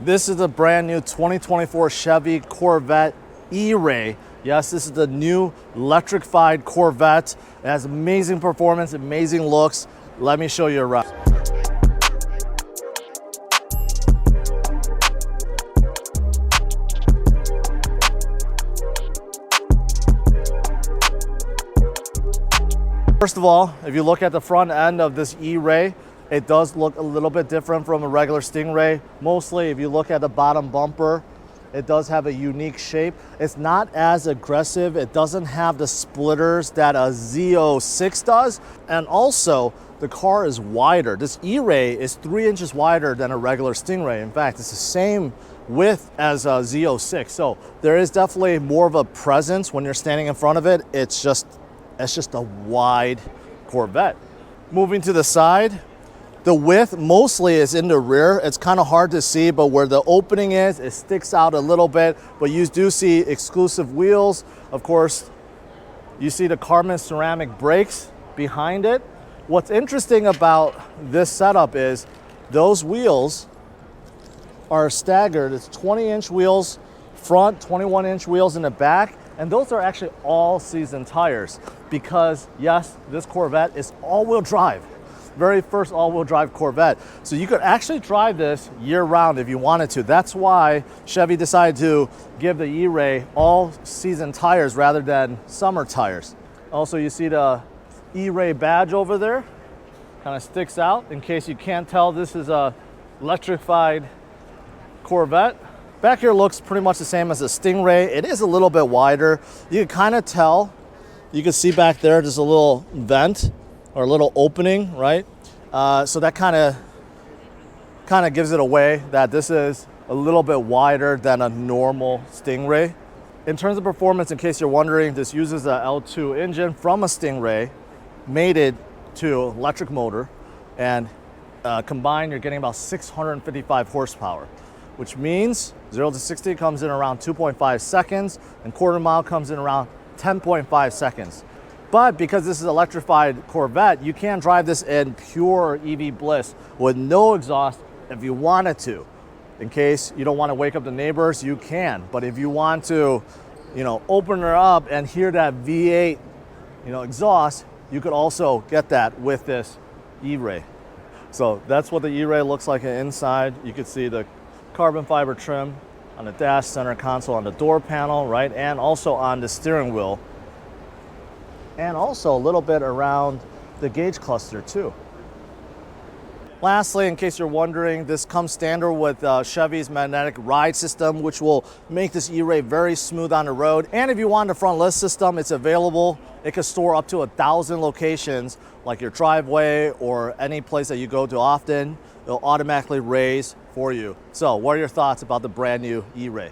This is the brand new 2024 Chevy Corvette E-Ray. Yes, this is the new electrified Corvette. It has amazing performance, amazing looks. Let me show you around. First of all, if you look at the front end of this E-Ray, it does look a little bit different from a regular Stingray. Mostly, if you look at the bottom bumper, it does have a unique shape. It's not as aggressive. It doesn't have the splitters that a Z06 does. And also, the car is wider. This E-Ray is 3 inches wider than a regular Stingray. In fact, it's the same width as a Z06. So there is definitely more of a presence when you're standing in front of it. It's just a wide Corvette. Moving to the side, the width mostly is in the rear. It's kind of hard to see, but where the opening is, it sticks out a little bit, but you do see exclusive wheels. Of course, you see the carbon ceramic brakes behind it. What's interesting about this setup is those wheels are staggered. It's 20-inch wheels front, 21-inch wheels in the back, and those are actually all-season tires because, yes, this Corvette is all-wheel drive. Very first all-wheel drive Corvette. So you could actually drive this year-round if you wanted to. That's why Chevy decided to give the E-Ray all-season tires rather than summer tires. Also, you see the E-Ray badge over there. Kind of sticks out. In case you can't tell, this is a electrified Corvette. Back here looks pretty much the same as a Stingray. It is a little bit wider. You can kind of tell. You can see back there, there's a little vent or a little opening, right? So that kind of gives it away that this is a little bit wider than a normal Stingray. In terms of performance, in case you're wondering, this uses a L2 engine from a Stingray, mated to electric motor, and combined you're getting about 655 horsepower, which means 0 to 60 comes in around 2.5 seconds, and quarter mile comes in around 10.5 seconds. But because this is an electrified Corvette, you can drive this in pure EV bliss with no exhaust if you wanted to. In case you don't want to wake up the neighbors, you can. But if you want to, open her up and hear that V8, exhaust, you could also get that with this E-Ray. So that's what the E-Ray looks like inside. You can see the carbon fiber trim on the dash, center console, on the door panel, right? And also on the steering wheel. And also a little bit around the gauge cluster too. Lastly, in case you're wondering, this comes standard with Chevy's magnetic ride system, which will make this E-Ray very smooth on the road. And if you want the front lift system, it's available. It can store up to 1,000 locations, like your driveway or any place that you go to often. It'll automatically raise for you. So what are your thoughts about the brand new E-Ray?